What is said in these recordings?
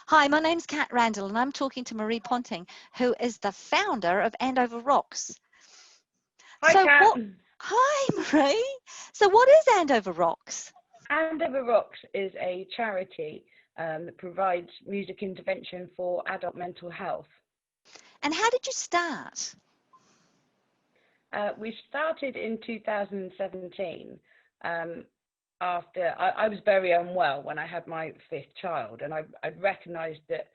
Hi, my name's Cat Randle, and I'm talking to Marie Ponting, who is the founder of Andover Rocks. Hi, Kat. Hi, Marie. So what is Andover Rocks? Andover Rocks is a charity that provides music intervention for adult mental health. And how did you start? We started in 2017 after I was very unwell when I had my fifth child, and I'd recognised that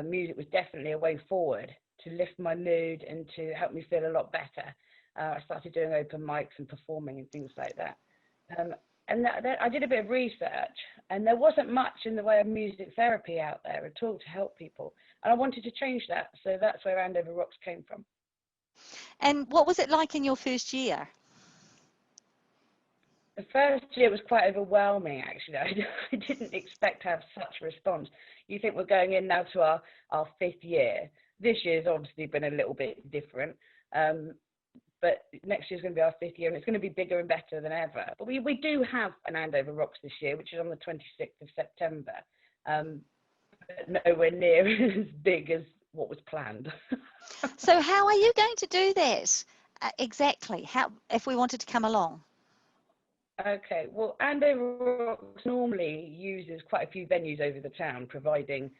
music was definitely a way forward to lift my mood and to help me feel a lot better. I started doing open mics and performing and things like that. And I did a bit of research, and there wasn't much in the way of music therapy out there at all to help people. And I wanted to change that, so that's where Andover Rocks came from. And what was it like in your first year? The first year was quite overwhelming, actually. I didn't expect to have such a response. You think we're going in now to our fifth year. This year's obviously been a little bit different. But next year's going to be our fifth year, and it's going to be bigger and better than ever. But we do have an Andover Rocks this year, which is on the 26th of September, but nowhere near as big as what was planned. So how are you going to do that exactly? How, if we wanted to come along? Okay, well, Andover Rocks normally uses quite a few venues over the town, providing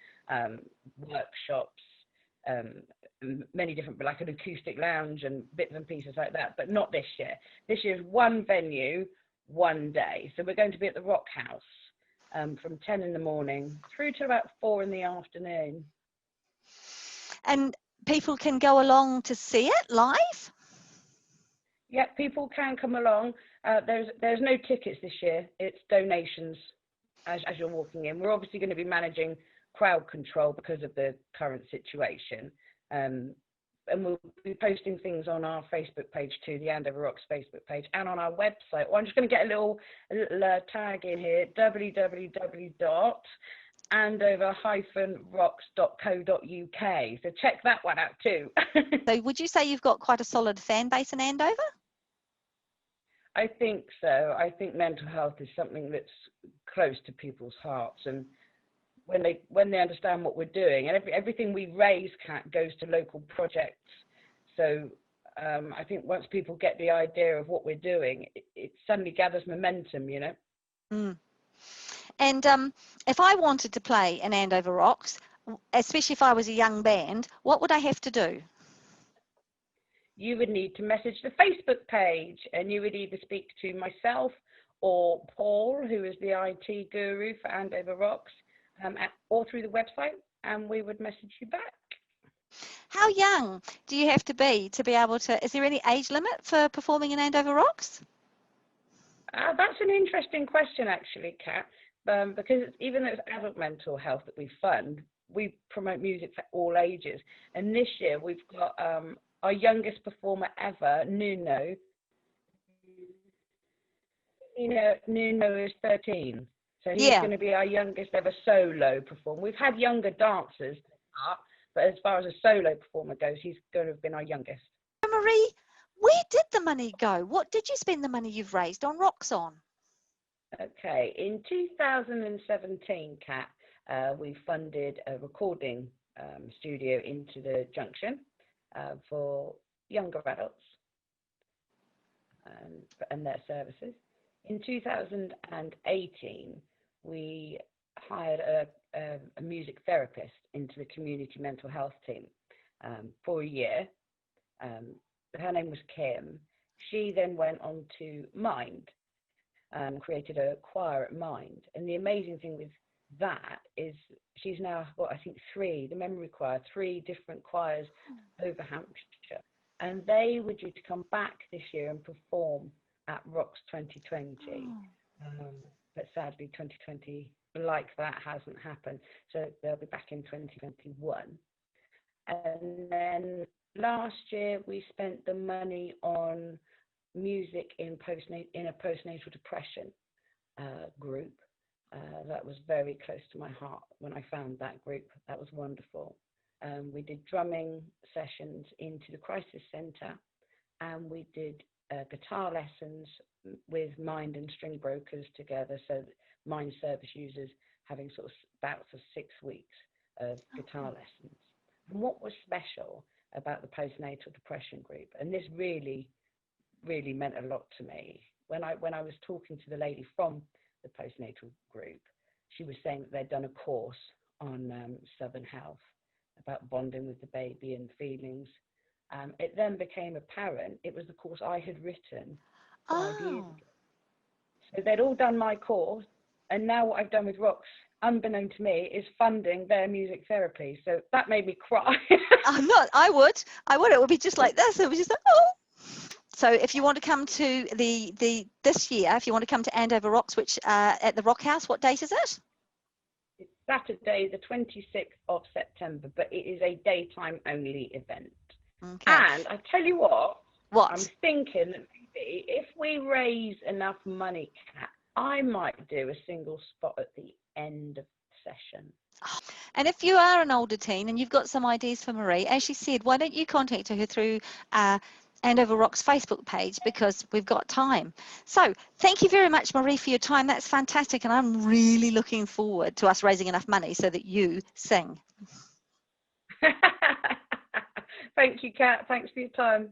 workshops, many different, like an acoustic lounge and bits and pieces like that, but not this year. This year's one venue, one day. So we're going to be at the Rock House from 10 in the morning through to about 4 in the afternoon. And people can go along to see it live? Yeah, people can come along. There's no tickets this year. It's donations as you're walking in. We're obviously going to be managing crowd control because of the current situation. And we'll be posting things on our Facebook page too, the Andover Rocks Facebook page, and on our website. Well, I'm just going to get a little tag in here, www.andover-rocks.co.uk. So check that one out too. So would you say you've got quite a solid fan base in Andover? I think so. I think mental health is something that's close to people's hearts, and when they understand what we're doing, and everything we raise goes to local projects. So I think once people get the idea of what we're doing, it suddenly gathers momentum, you know. Mm. And if I wanted to play in Andover Rocks, especially if I was a young band, what would I have to do? You would need to message the Facebook page, and you would either speak to myself or Paul, who is the IT guru for Andover Rocks, or through the website, and we would message you back. How young do you have to be able to, is there any age limit for performing in Andover Rocks? That's an interesting question, actually, Kat, because even though it's adult mental health that we fund, we promote music for all ages. And this year we've got our youngest performer ever, Nuno. Nuno is 13. So he's going to be our youngest ever solo performer. We've had younger dancers, but as far as a solo performer goes, he's going to have been our youngest. Marie, where did the money go? What did you spend the money you've raised on Rocks on? Okay, in 2017, Kat, we funded a recording studio into the Junction for younger adults and their services. In 2018, we hired a music therapist into the community mental health team for a year. Her name was Kim. She then went on to Mind and created a choir at Mind. And the amazing thing with that is she's now got, I think, the memory choir, 3 different choirs over Hampshire. And they were due to come back this year and perform at Rocks 2020. But sadly, 2020, like that, hasn't happened. So they'll be back in 2021. And then last year, we spent the money on music in a postnatal depression group. That was very close to my heart when I found that group. That was wonderful. We did drumming sessions into the crisis centre, and we did guitar lessons with Mind and String Brokers together, so Mind service users having sort of bouts of 6 weeks of guitar lessons. And what was special about the postnatal depression group, and this really, really meant a lot to me, when I was talking to the lady from the postnatal group, she was saying that they'd done a course on Southern Health about bonding with the baby and feelings. It then became apparent it was the course I had written 5 years ago. So they'd all done my course, and now what I've done with Rocks, unbeknown to me, is funding their music therapy. So that made me cry. I would. It would be just like this. It would be just like, oh. So if you want to come to this year, if you want to come to Andover Rocks, which at the Rock House, what date is it? It's Saturday, the 26th of September, but it is a daytime only event. Okay. And I tell you what? What? I'm thinking that maybe if we raise enough money, Kat, I might do a single spot at the end of the session. And if you are an older teen and you've got some ideas for Marie, as she said, why don't you contact her through Andover Rocks Facebook page, because we've got time. So thank you very much, Marie, for your time. That's fantastic. And I'm really looking forward to us raising enough money so that you sing. Thank you, Kat. Thanks for your time.